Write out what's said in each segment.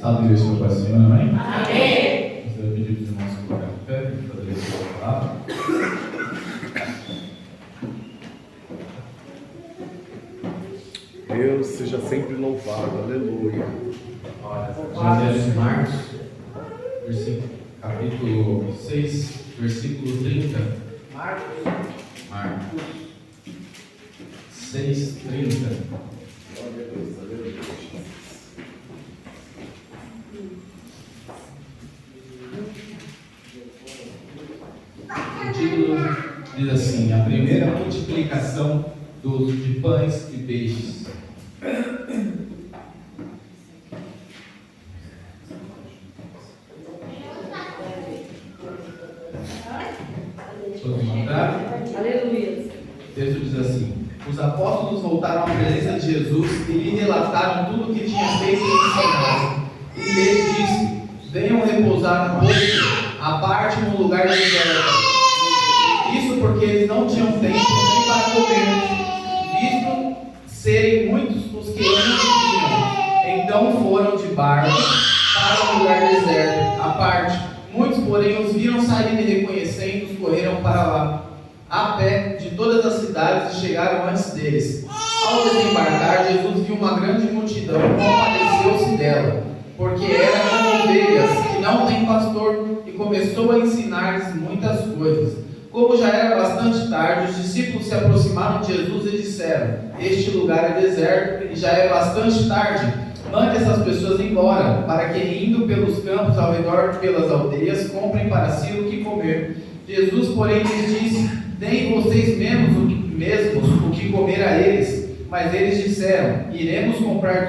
Aleluia, Senhor Pai, Senhor, amém? Amém. Você vai pedir para os irmãos se colocar de pé, para fazer a sua palavra. Deus seja sempre louvado, aleluia. Evangelho de Marcos, capítulo 6, versículo 30. Marcos 6, 30. Glória a Deus, aleluia. O título diz assim: a primeira multiplicação de pães e peixes. Todos encontraram? Aleluia. O texto diz assim: os apóstolos voltaram à presença de Jesus e lhe relataram tudo o que tinha feito e ensinado. E ele disse: venham repousar um pouco à parte num lugar deserto. Isso porque eles não tinham tempo nem para comer, visto serem muitos os que eles tinham. Então foram de barco para um lugar deserto, à parte. Muitos, porém, os viram sair e reconhecendo, correram para lá, a pé, de todas as cidades, e chegaram antes deles. Ao desembarcar, Jesus viu uma grande multidão e compadeceu-se dela, porque era como ovelhas que não têm pastor, e começou a ensinar-lhes muitas coisas. Como já era bastante tarde, os discípulos se aproximaram de Jesus e disseram: este lugar é deserto e já é bastante tarde. Mande essas pessoas embora, para que, indo pelos campos ao redor, pelas aldeias, comprem para si o que comer. Jesus, porém, lhes disse: deem vocês mesmos o que comer a eles. Mas eles disseram: iremos comprar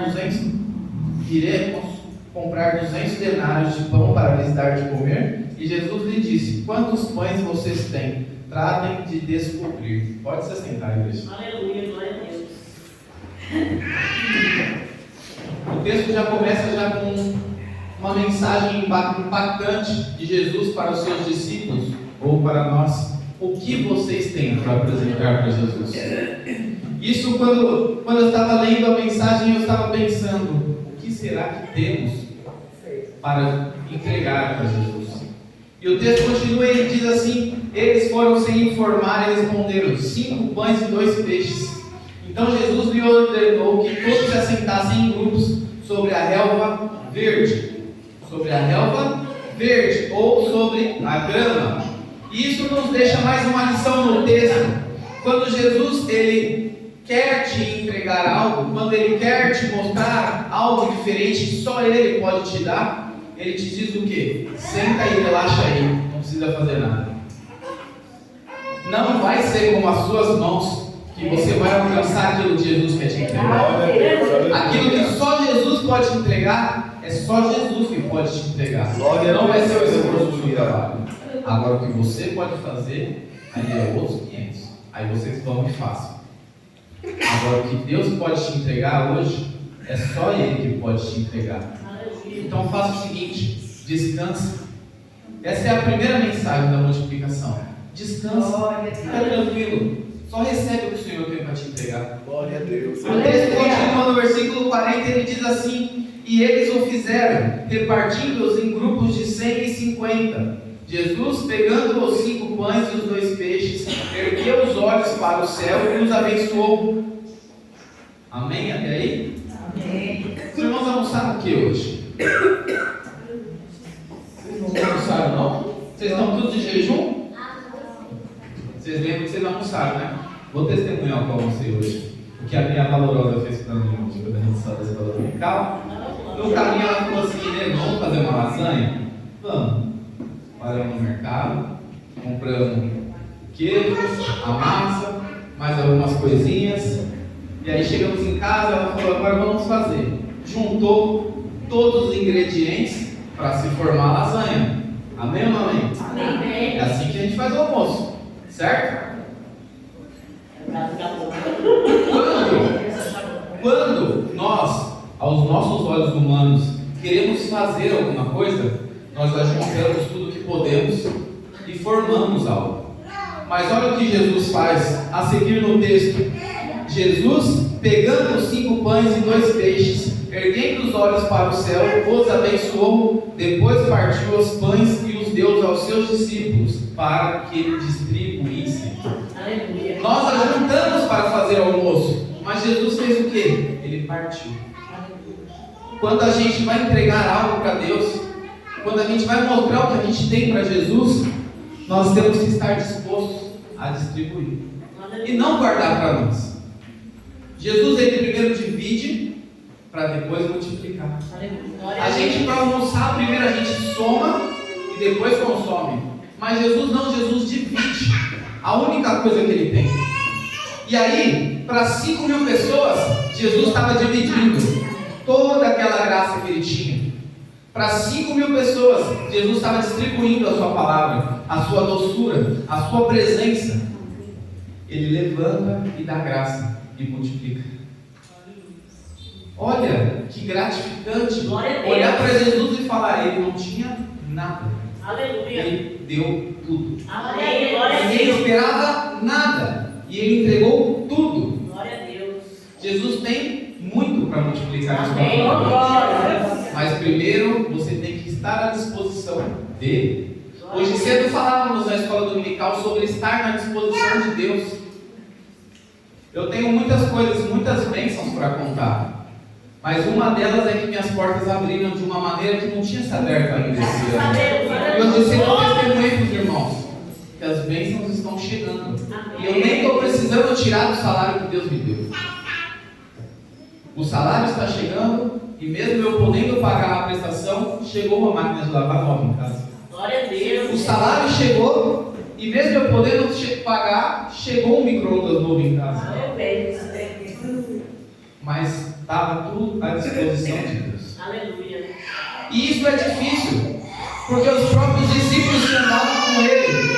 200 denários de pão para lhes dar de comer. E Jesus lhe disse: quantos pães vocês têm? Tratem de descobrir. Pode se assentar, igreja. Aleluia, glória a Deus. O texto já começa com uma mensagem impactante de Jesus para os seus discípulos, ou para nós. O que vocês têm para apresentar para Jesus? Isso, quando eu estava lendo a mensagem, eu estava pensando: o que será que temos para entregar para Jesus? E o texto continua, ele diz assim: eles foram sem informar e responderam: 5 pães e 2 peixes. Então Jesus lhe ordenou que todos se assentassem em grupos sobre a relva verde, ou sobre a grama. E isso nos deixa mais uma lição no texto. Quando Jesus ele quer te entregar algo, quando ele quer te mostrar algo diferente, só ele pode te dar. Ele te diz o quê? Senta e relaxa aí, não precisa fazer nada. Não vai ser com as suas mãos que você vai alcançar aquilo que Jesus quer te entregar. Aquilo que só Jesus pode te entregar, é só Jesus que pode te entregar. Não vai ser o esforço do seu trabalho. Agora, o que você pode fazer, aí é outros 500. Aí vocês vão e façam. Agora, o que Deus pode te entregar hoje, é só Ele que pode te entregar. Então faça o seguinte: descanse. Essa é a primeira mensagem da multiplicação. Descanse, fica tranquilo. Só recebe o que o Senhor tem para te entregar. Glória a Deus. O texto continua no versículo 40, ele diz assim: e eles o fizeram, repartindo-os em grupos de 100 e 50. Jesus, pegando os 5 pães e os 2 peixes, ergueu os olhos para o céu e os abençoou. Amém? Até aí? Amém. Os irmãos almoçaram o que hoje? Vocês não almoçaram, não? Vocês estão todos de jejum? Vocês lembram que vocês não almoçaram, né? Vou testemunhar o que eu almocei hoje. O que a minha valorosa fez para mim hoje, quando a gente saiu da escola dominical. No caminho ela falou assim: né, vamos fazer uma lasanha? Vamos. Paramos no mercado, compramos queijo, a massa, mais algumas coisinhas. E aí chegamos em casa, ela falou: agora vamos fazer. Juntou todos os ingredientes para se formar a lasanha. Amém ou não amém? Amém. É assim que a gente faz o almoço, certo? Quando nós, aos nossos olhos humanos, queremos fazer alguma coisa, nós ajuntamos tudo que podemos e formamos algo. Mas olha o que Jesus faz a seguir no texto. Jesus pegando os 5 pães e 2 peixes, erguendo os olhos para o céu, os abençoou, depois partiu os pães e os deu aos seus discípulos, para que ele distribuísse. Aleluia. Nós ajuntamos para fazer almoço, mas Jesus fez o quê? Ele partiu. Quando a gente vai entregar algo para Deus, quando a gente vai mostrar o que a gente tem para Jesus, nós temos que estar dispostos a distribuir e não guardar para nós. Jesus, ele primeiro divide para depois multiplicar. A gente, para almoçar, primeiro a gente soma e depois consome. Mas Jesus não, Jesus divide a única coisa que ele tem. E aí, para 5.000 pessoas, Jesus estava dividindo toda aquela graça que ele tinha. Para 5.000 pessoas, Jesus estava distribuindo a sua palavra, a sua doçura, a sua presença. Ele levanta e dá graça e multiplica. Olha que gratificante olhar para Jesus e falar: ele não tinha nada. Aleluia. Ele deu tudo. Amém. Glória a Ninguém Deus. esperava nada e ele entregou tudo. Glória a Deus. Jesus tem muito para multiplicar a sua Amém. palavra. Glória. Mas primeiro você tem que estar à disposição dele. Hoje cedo falávamos na escola dominical sobre estar na disposição de Deus. Eu tenho muitas coisas, muitas bênçãos para contar. Mas uma delas é que minhas portas abriram de uma maneira que não tinha se aberto ainda esse ano. E eu disse no testemunho para os irmãos que as bênçãos estão chegando. E eu nem estou precisando tirar do salário que Deus me deu. O salário está chegando e mesmo eu podendo pagar a prestação, chegou uma máquina de lavar nova em casa. Glória a Deus. O salário chegou e mesmo eu podendo pagar, chegou um micro-ondas novo em casa. Mas estava tudo à disposição de Deus. Aleluia. E isso é difícil, porque os próprios discípulos que andavam com ele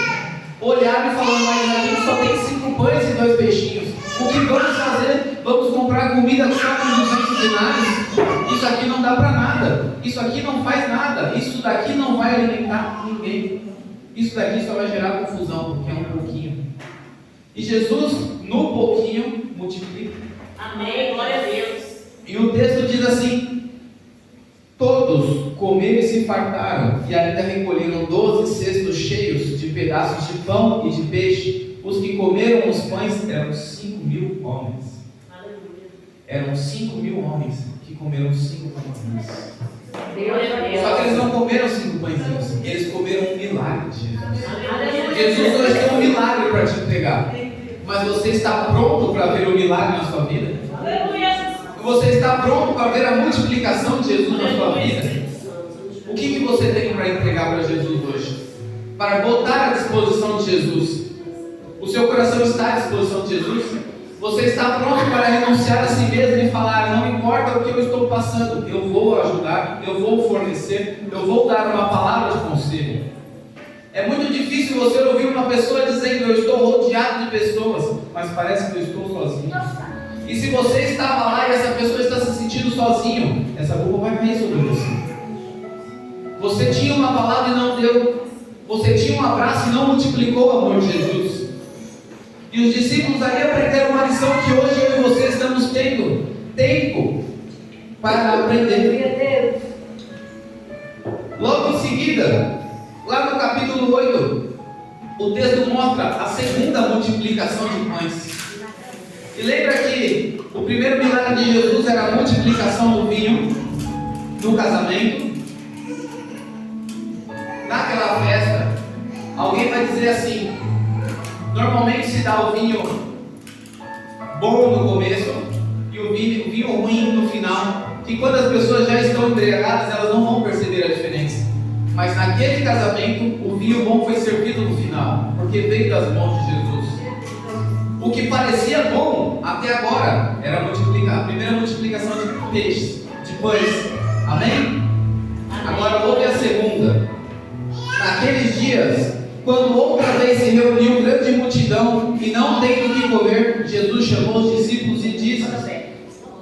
olharam e falaram: mas a gente só tem 5 pães e 2 peixinhos. O que vamos fazer? Vamos comprar comida só com 200 denários? Isso aqui não dá para nada. Isso aqui não faz nada. Isso daqui não vai alimentar ninguém. Isso daqui só vai gerar confusão, porque é um pouquinho. E Jesus, no pouquinho, multiplica. Amém. Glória a Deus. E o texto diz assim: todos comeram e se fartaram, e ainda recolheram 12 cestos cheios de pedaços de pão e de peixe. Os que comeram os pães eram 5.000 homens. Aleluia. Eram 5.000 homens que comeram 5 pãezinhos. Glória a Deus. Só que eles não comeram 5 pãezinhos, eles comeram um milagre de Jesus. Aleluia. Jesus hoje tem um milagre para te entregar. Mas você está pronto para ver o milagre na sua vida? Aleluia. Você está pronto para ver a multiplicação de Jesus na sua vida? O que você tem para entregar para Jesus hoje? Para botar à disposição de Jesus? O seu coração está à disposição de Jesus? Você está pronto para renunciar a si mesmo e falar: não importa o que eu estou passando, eu vou ajudar, eu vou fornecer, eu vou dar uma palavra de conselho. É muito difícil você ouvir uma pessoa dizendo: eu estou rodeado de pessoas, mas parece que eu estou sozinho. E se você estava lá e essa pessoa está se sentindo sozinho, essa culpa vai cair sobre você. Você tinha uma palavra e não deu. Você tinha um abraço e não multiplicou o amor de Jesus. E os discípulos ali aprenderam uma lição que hoje eu e você estamos tendo tempo para aprender. Logo em seguida, lá no capítulo 8, o texto mostra a segunda multiplicação de pães. E lembra que o primeiro milagre de Jesus era a multiplicação do vinho no casamento. Naquela festa, alguém vai dizer assim: normalmente se dá o vinho bom no começo e o vinho ruim no final, que quando as pessoas já estão embriagadas, elas não vão perceber a diferença. Mas naquele casamento, o vinho bom foi servido no final, porque veio das mãos de Jesus. O que parecia bom até agora era multiplicar. A primeira multiplicação de peixes, de pães. Amém? Agora houve a segunda. Naqueles dias, quando outra vez se reuniu grande multidão e não tendo o que comer, Jesus chamou os discípulos e disse: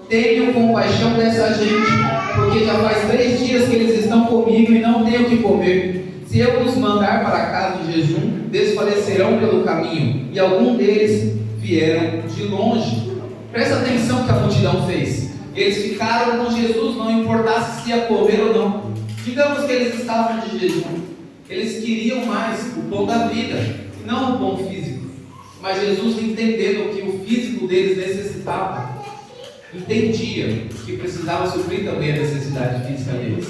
tenham compaixão dessa gente, porque já faz 3 dias que eles estão comigo e não têm o que comer. Se eu os mandar para casa de jejum, desfalecerão pelo caminho, e alguns deles vieram de longe. Presta atenção no que a multidão fez. Eles ficaram com Jesus, não importasse se ia comer ou não. Digamos que eles estavam de jejum. Eles queriam mais o pão da vida, não o pão físico. Mas Jesus, entendendo que o físico deles necessitava, entendia que precisava suprir também a necessidade física deles.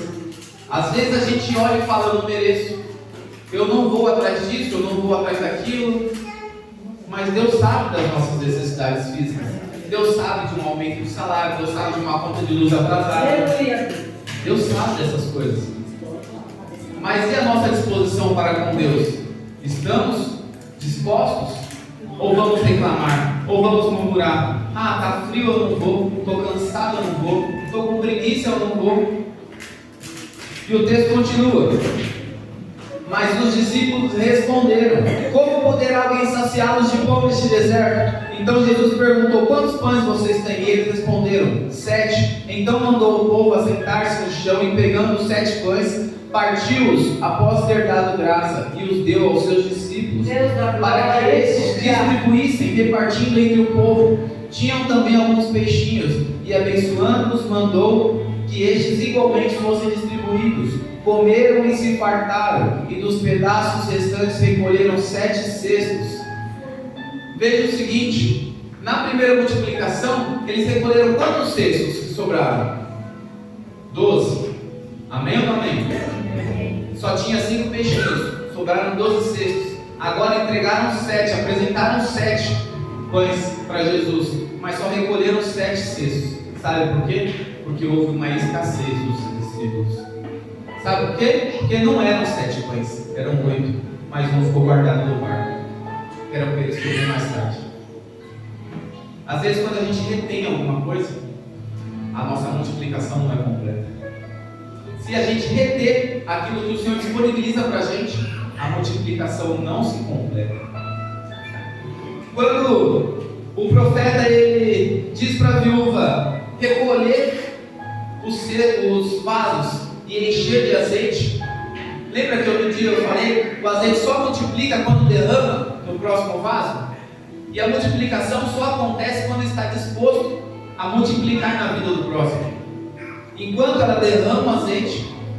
Às vezes a gente olha e fala: eu não mereço, eu não vou atrás disso, eu não vou atrás daquilo. Mas Deus sabe das nossas necessidades físicas. Deus sabe de um aumento de salário, Deus sabe de uma conta de luz atrasada. Deus sabe dessas coisas. Mas e a nossa disposição para com Deus? Estamos dispostos? Ou vamos reclamar? Ou vamos murmurar? Ah, está frio, eu não vou. Estou cansado, eu não vou. Estou com preguiça, eu não vou. E o texto continua. Mas os discípulos responderam: como poderá alguém saciá-los de pão neste deserto? Então Jesus perguntou: quantos pães vocês têm? E eles responderam: 7. Então mandou o povo assentar-se no chão e, pegando os 7 pães, partiu-os após ter dado graça e os deu aos seus discípulos, para que estes distribuíssem, repartindo entre o povo. Tinham também alguns peixinhos, e abençoando-os mandou que estes igualmente fossem distribuídos. Comeram e se fartaram, e dos pedaços restantes recolheram 7 cestos. Veja o seguinte: na primeira multiplicação, eles recolheram quantos cestos que sobraram? 12. Amém ou não amém? Só tinha 5 peixinhos, sobraram 12 cestos. Agora entregaram 7, apresentaram 7 pães para Jesus, mas só recolheram 7 cestos. Sabe por quê? Porque houve uma escassez dos discípulos. Sabe por quê? Porque não eram 7 pães, eram 8, mas um ficou guardado no barco, que era para eles comerem mais tarde. Às vezes, quando a gente retém alguma coisa, a nossa multiplicação não é completa. Se a gente reter aquilo que o Senhor disponibiliza para a gente, a multiplicação não se completa. Quando o profeta ele diz para a viúva recolher os vasos e encher de azeite, lembra que outro dia eu falei, o azeite só multiplica quando derrama no próximo vaso? E a multiplicação só acontece quando está disposto a multiplicar na vida do próximo. Enquanto ela derrama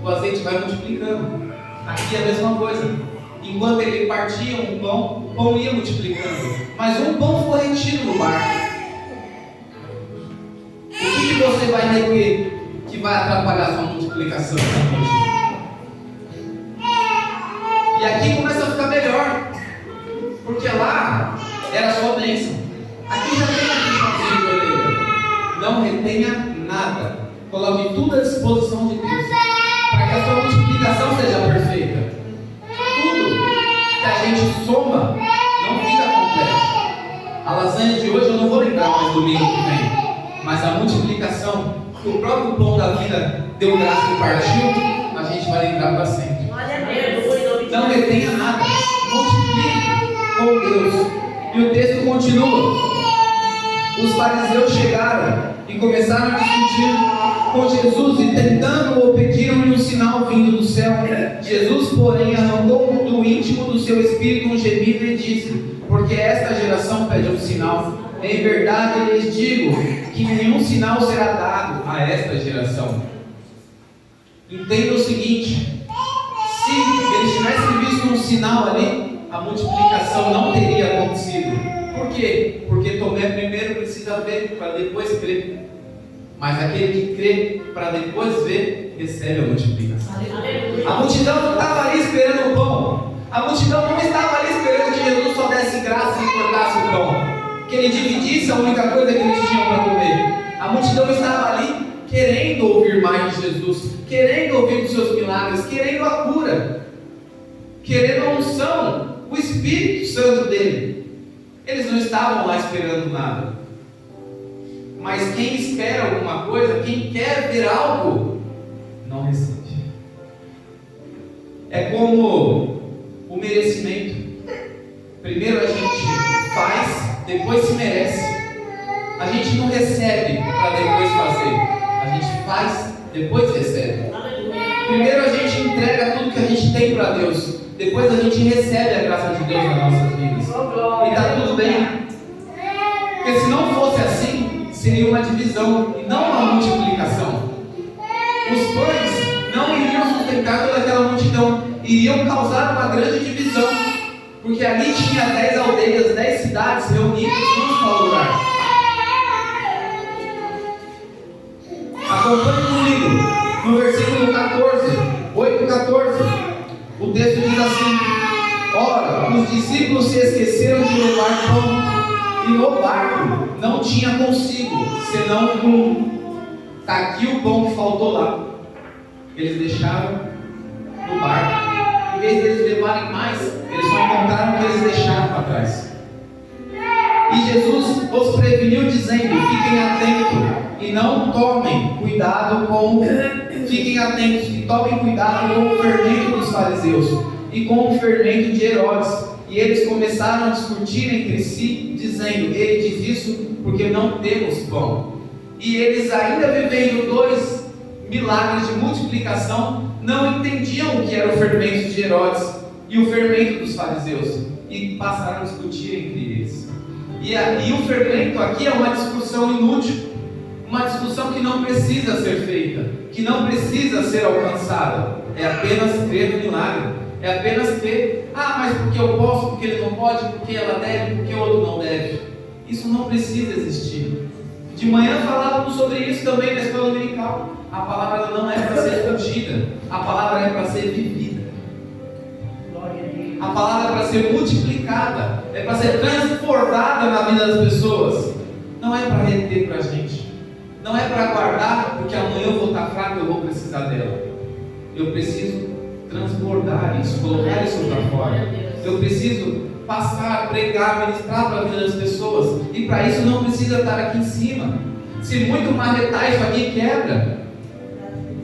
o azeite vai multiplicando. Aqui é a mesma coisa. Enquanto ele partia um pão, o pão ia multiplicando. Mas um pão foi retido no barco. O que você vai reter que vai atrapalhar a sua multiplicação essa noite? E aqui começa a ficar melhor, porque lá era só bênção. Aqui já tem a puxãozinho de orelha. Não retenha nada. Coloque tudo à disposição de Deus, para que a sua multiplicação seja perfeita. Tudo que a gente soma não fica completo. A lasanha de hoje eu não vou lembrar mais domingo que vem, mas a multiplicação que o próprio pão da vida deu graça e partiu, a gente vai lembrar para sempre. Não retenha nada, multiplique com Deus. E o texto continua. Os fariseus chegaram e começaram a discutir com Jesus e tentando-o pediram-lhe um sinal vindo do céu. Jesus, porém, arrancou do íntimo do seu espírito um gemido e disse: porque esta geração pede um sinal. Em verdade lhes digo que nenhum sinal será dado a esta geração. Entenda o seguinte: se eles tivessem visto um sinal ali, a multiplicação não teria acontecido. Por quê? Porque Tomé primeiro precisa ver para depois crer. Mas aquele que crê para depois ver, recebe a multiplicação. A multidão não estava ali esperando o pão. A multidão não estava ali esperando que Jesus só desse graça e cortasse o pão, que ele dividisse a única coisa que eles tinham para comer. A multidão estava ali querendo ouvir mais de Jesus, querendo ouvir dos seus milagres, querendo a cura, querendo a unção, o Espírito Santo dele. Eles não estavam lá esperando nada. Mas quem espera alguma coisa, quem quer ver algo, não recebe. É como o merecimento. Primeiro a gente faz, depois se merece. A gente não recebe para depois fazer. A gente faz, depois recebe. Primeiro a gente entrega tudo que a gente tem para Deus. Depois a gente recebe a graça de Deus nas nossas vidas. E está tudo bem. Porque se não fosse assim, seria uma divisão e não uma multiplicação. Os pães não iriam sustentar toda aquela multidão, iriam causar uma grande divisão, porque ali tinha 10 aldeias, 10 cidades reunidas num só lugar. Acompanhe comigo, no versículo 14, 8:14, o texto diz assim: ora, os discípulos se esqueceram de levar pão, e no barco não tinha consigo, senão um. Está aqui o pão que faltou lá. Eles deixaram no barco. Em vez de eles levarem mais, eles só encontraram o que eles deixaram para trás. E Jesus os preveniu dizendo: fiquem atentos e não tomem cuidado com... Fiquem atentos e tomem cuidado com o fermento dos fariseus e com o fermento de Herodes. E eles começaram a discutir entre si, dizendo: ele diz isso porque não temos pão. E eles, ainda vivendo 2 milagres de multiplicação, não entendiam o que era o fermento de Herodes e o fermento dos fariseus, e passaram a discutir entre eles. E o fermento aqui é uma discussão inútil, uma discussão que não precisa ser feita, que não precisa ser alcançada. É apenas crer no milagre, é apenas crer: mas porque eu posso, porque ele não pode, porque ela deve, porque o outro não deve. Isso não precisa existir. De manhã falávamos sobre isso também na escola dominical. A palavra não é para ser discutida, a palavra é para ser vivida. A palavra é para ser multiplicada, é para ser transportada na vida das pessoas. Não é para reter para a gente, não é para guardar porque amanhã eu vou estar fraco e eu vou precisar dela. Eu preciso transbordar isso, colocar isso para fora. Eu preciso passar, pregar, ministrar para a vida das pessoas. E para isso não precisa estar aqui em cima. Se muito marretar, isso aqui quebra.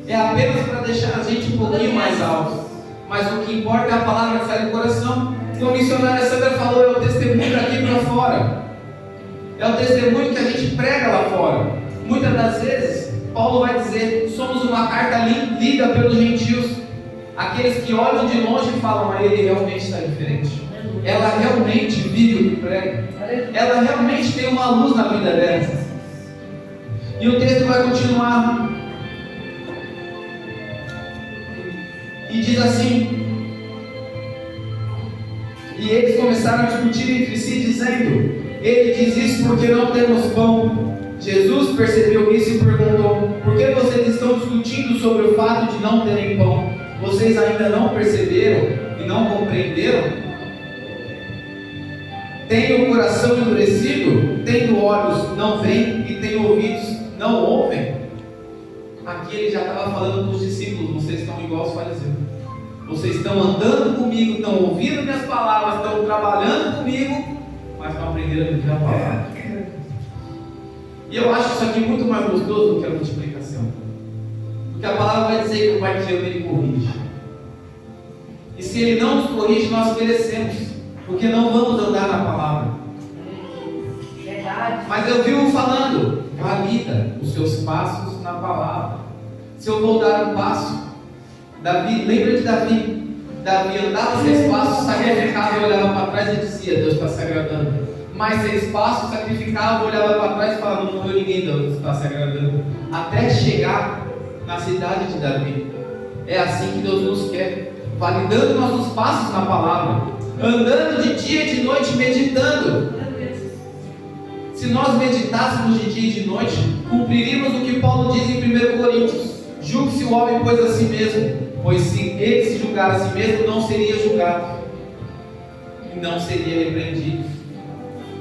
É apenas para deixar a gente um pouquinho mais alto. Mas o que importa é a palavra que sai do coração. Como a missionária Sandra falou, é o testemunho daqui para fora. É o testemunho que a gente prega lá fora. Muitas das vezes, Paulo vai dizer: somos uma carta lida pelos gentios. Aqueles que olham de longe e falam: mas ele realmente está diferente. Ela realmente vive o que prega. Ela realmente tem uma luz na vida dela. E o texto vai continuar. E diz assim: e eles começaram a discutir entre si, dizendo: ele diz isso porque não temos pão. Jesus percebeu isso e perguntou: por que vocês estão discutindo sobre o fato de não terem pão? Vocês ainda não perceberam e não compreenderam? Tem o coração endurecido? Tendo olhos, não veem, e tem ouvidos, não ouvem? Aqui ele já estava falando para os discípulos: vocês estão igual aos fariseus. Vocês estão andando comigo, estão ouvindo minhas palavras, estão trabalhando comigo, mas não aprenderam a viver a palavra. E eu acho isso aqui muito mais gostoso do que a multiplicação. Porque a palavra vai dizer que o Pai que ama, ele corrige. E se ele não nos corrige, nós merecemos, porque não vamos andar na palavra. Verdade. Mas eu vivo falando: valida os seus passos na palavra. Se eu vou dar um passo, Davi, lembra de Davi? Davi andava 6 passos, sacrificava e olhava para trás e dizia: Deus está se agradando. Mais 6 passos, sacrificava, olhava para trás e falava: não morreu ninguém, Deus está se agradando. Até chegar na cidade de Davi. É assim que Deus nos quer, validando nossos passos na palavra, andando de dia e de noite, meditando. Se nós meditássemos de dia e de noite, cumpriríamos o que Paulo diz em 1 Coríntios: julgue-se o homem, pois a si mesmo, pois se ele se julgar a si mesmo, não seria julgado e não seria repreendido.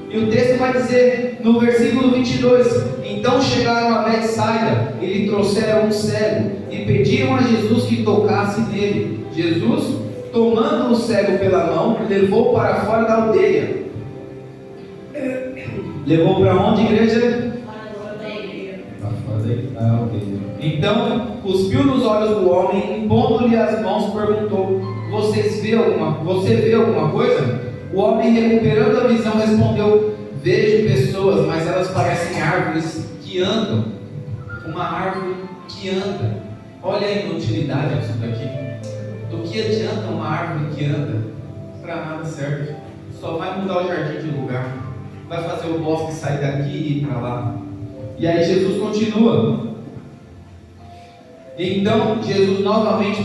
E o texto vai dizer no versículo 22: então chegaram a Betsaida e lhe trouxeram um cego e pediram a Jesus que tocasse nele. Jesus, tomando o cego pela mão, levou para fora da aldeia. Levou para onde, igreja? Para fora da aldeia. Então, cuspiu nos olhos do homem, impondo-lhe as mãos, perguntou: você vê alguma coisa? O homem, recuperando a visão, respondeu: vejo pessoas, mas elas parecem árvores que andam. Uma árvore que anda. Olha a inutilidade disso daqui. Do que adianta uma árvore que anda? Para nada serve. Só vai mudar o jardim de lugar. Vai fazer o bosque sair daqui e ir para lá. E aí Jesus continua. Então Jesus novamente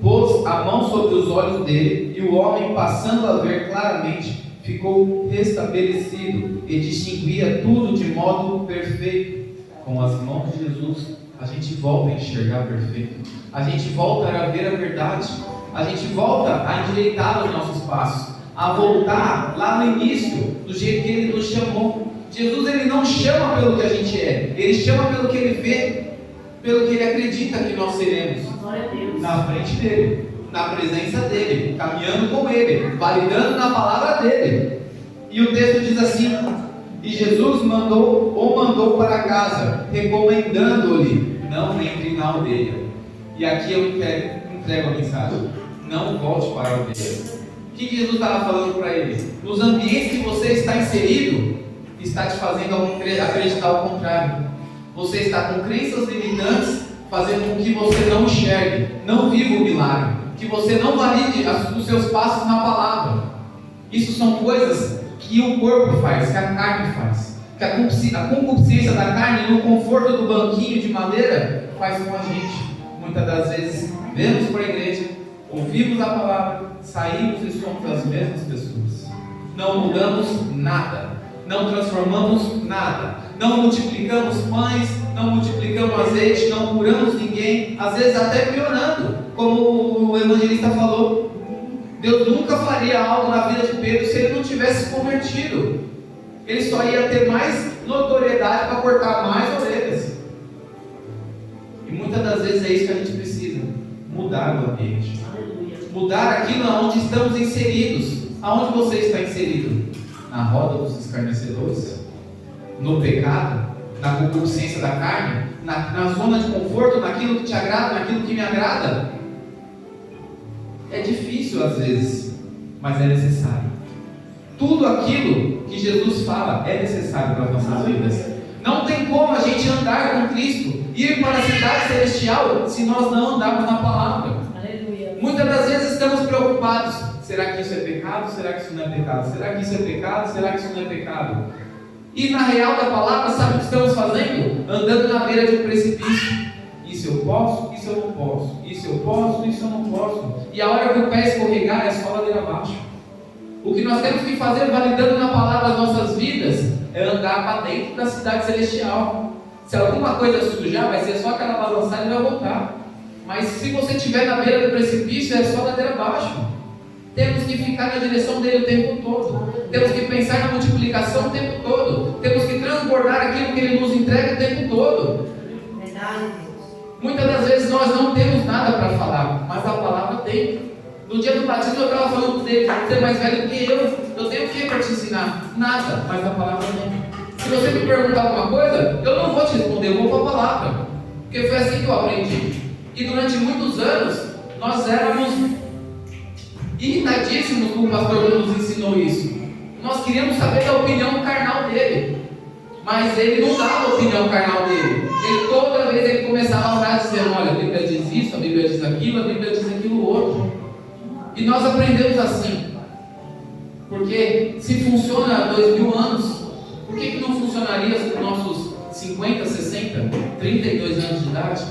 pôs a mão sobre os olhos dele, e o homem, passando a ver claramente, ficou restabelecido e distinguia tudo de modo perfeito. Com as mãos de Jesus, a gente volta a enxergar perfeito, a gente volta a ver a verdade, a gente volta a endireitar os nossos passos, a voltar lá no início, do jeito que Ele nos chamou. Jesus, Ele não chama pelo que a gente é, Ele chama pelo que Ele vê, pelo que Ele acredita que nós seremos, Glória a Deus. na frente dEle, na presença dEle, caminhando com Ele, validando na palavra dEle. E o texto diz assim: e Jesus mandou para casa, recomendando-lhe: não entre na aldeia. E aqui eu entrego a mensagem: não volte para a aldeia. O que Jesus estava falando para ele? Nos ambientes que você está inserido, está te fazendo acreditar o contrário. Você está com crenças limitantes, fazendo com que você não enxergue, não viva o milagre, que você não valide os seus passos na palavra. Isso são coisas que o corpo faz, que a carne faz, que a concupiscência da carne, no conforto do banquinho de madeira, faz com a gente. Muitas das vezes vemos para a igreja, ouvimos a palavra, saímos e somos as mesmas pessoas. Não mudamos nada, não transformamos nada, não multiplicamos pães, não multiplicamos azeite, não curamos ninguém, às vezes até piorando, como o evangelista falou. Deus nunca faria algo na vida de Pedro se ele não tivesse convertido. Ele só ia ter mais notoriedade para cortar mais ovelhas. E muitas das vezes é isso que a gente precisa: mudar o ambiente, mudar aquilo onde estamos inseridos. Aonde você está inserido? Na roda dos escarnecedores? No pecado? Na concupiscência da carne? Na zona de conforto? Naquilo que te agrada? Naquilo que me agrada? É difícil às vezes, mas é necessário. Tudo aquilo que Jesus fala é necessário para as nossas vidas. Não tem como a gente andar com Cristo, ir para a cidade celestial, se nós não andarmos na palavra. Aleluia. Muitas das vezes estamos preocupados: será que isso é pecado? Será que isso não é pecado? Será que isso é pecado? Será que isso não é pecado? E na real da palavra, sabe o que estamos fazendo? Andando na beira de um precipício. Isso eu posso, isso eu não posso. Isso eu posso, isso eu não posso. E a hora que o pé escorregar é só ladeira abaixo. O que nós temos que fazer, validando na palavra as nossas vidas, é andar para dentro da cidade celestial. Se alguma coisa sujar, vai ser só aquela balançada e vai voltar. Mas se você estiver na beira do precipício, é só ladeira abaixo. Temos que ficar na direção dele o tempo todo. Temos que pensar na multiplicação o tempo todo. Temos que transbordar aquilo que ele nos entrega o tempo todo. Verdade. Muitas das vezes nós não temos nada para falar, mas a palavra tem. No dia do batismo eu estava falando dele: você é mais velho do que eu tenho o que para te ensinar? Nada, mas a palavra tem. Se você me perguntar alguma coisa, eu não vou te responder, eu vou para a palavra, porque foi assim que eu aprendi. E durante muitos anos nós éramos irritadíssimos com o pastor que nos ensinou isso. Nós queríamos saber da opinião carnal dele, mas ele não dava a opinião carnal dele. Ele, toda vez ele começava a orar dizendo: olha, a Bíblia diz isso, a Bíblia diz aquilo, a Bíblia diz aquilo outro. E nós aprendemos assim, porque se funciona há 2000 anos, por que não funcionaria com nossos 50, 60, 32 anos de idade?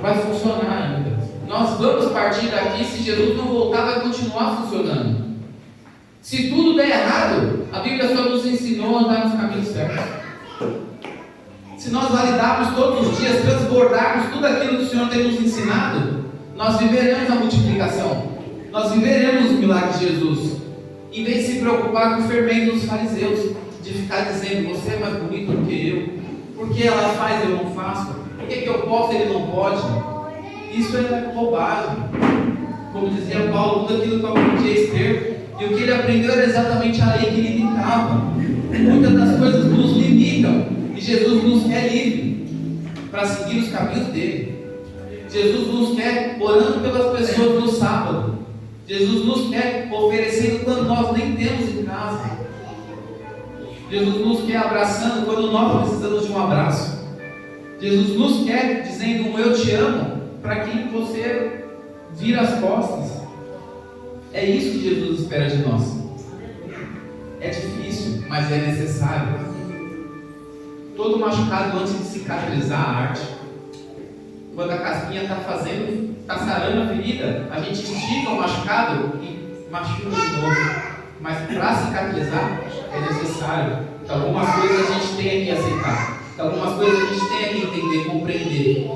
Vai funcionar ainda. Nós vamos partir daqui, se Jesus não voltar, vai continuar funcionando. Se tudo der errado, a Bíblia só nos ensinou a andar nos caminhos certos. Se nós validarmos todos os dias, transbordarmos tudo aquilo que o Senhor tem nos ensinado, nós viveremos a multiplicação. Nós viveremos os milagres de Jesus. Em vez de se preocupar com o fermento dos fariseus, de ficar dizendo: você é mais bonito do que eu, porque ela faz e eu não faço, por que eu posso e ele não pode? Isso é bobagem. Como dizia Paulo, tudo aquilo que eu aprendi é esterco, e o que ele aprendeu era exatamente a lei que limitava. Muitas das coisas nos limitam, e Jesus nos quer livre para seguir os caminhos dele. Jesus nos quer orando pelas pessoas no sábado. Jesus nos quer oferecendo quando nós nem temos em casa. Jesus nos quer abraçando quando nós precisamos de um abraço. Jesus nos quer dizendo um eu te amo para quem você vira as costas. É isso que Jesus espera de nós. É difícil, mas é necessário. todo machucado antes de cicatrizar a arte. Quando a casquinha está sarando a ferida, a gente estica o machucado e machuca de novo. Mas para cicatrizar é necessário. Então, algumas coisas a gente tem que aceitar. Então, algumas coisas a gente tem que entender, compreender.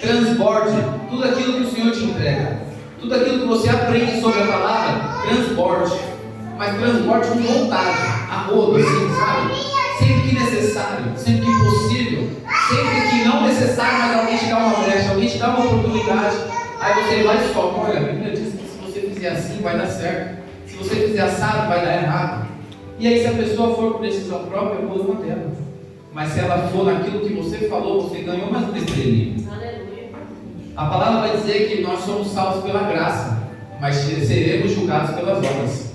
Transborde tudo aquilo que o Senhor te entrega. Tudo aquilo que você aprende sobre a palavra, transborde. Mas transborde com vontade, a rodo, assim, sabe? Sempre que necessário, sempre que possível, sempre que não necessário, mas alguém te dá uma brecha, alguém te dá uma oportunidade. Aí você vai e solta. Olha, a Bíblia diz que se você fizer assim, vai dar certo. Se você fizer assado, vai dar errado. E aí, se a pessoa for por decisão própria, é problema dela. Mas se ela for naquilo que você falou, você ganhou mais uma estrelinha. A palavra vai dizer que nós somos salvos pela graça, mas seremos julgados pelas obras.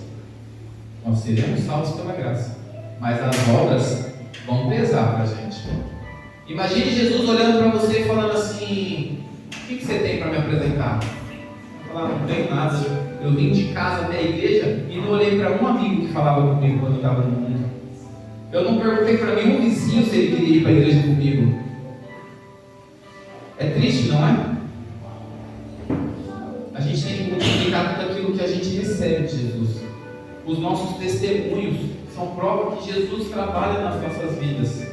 Nós seremos salvos pela graça, mas as obras vão pesar para a gente. Imagine Jesus olhando para você e falando assim: o que você tem para me apresentar? Eu falava: não tenho nada. Eu vim de casa até a igreja e não olhei para um amigo que falava comigo quando eu estava no mundo. Eu não perguntei para nenhum vizinho se ele queria ir para a igreja comigo. É triste, não é? A gente tem que multiplicar tudo aquilo que a gente recebe de Jesus. Os nossos testemunhos são prova que Jesus trabalha nas nossas vidas.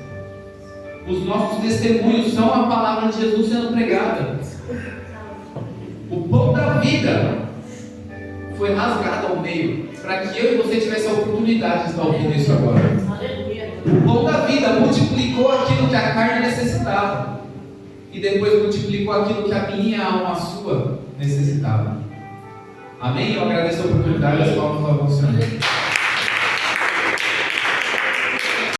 Os nossos testemunhos são a palavra de Jesus sendo pregada. O pão da vida foi rasgado ao meio, para que eu e você tivesse a oportunidade de estar ouvindo isso agora. O pão da vida multiplicou aquilo que a carne necessitava, e depois multiplicou aquilo que a minha alma, a sua, necessitava. Amém? Eu agradeço a oportunidade, as palmas para o Senhor.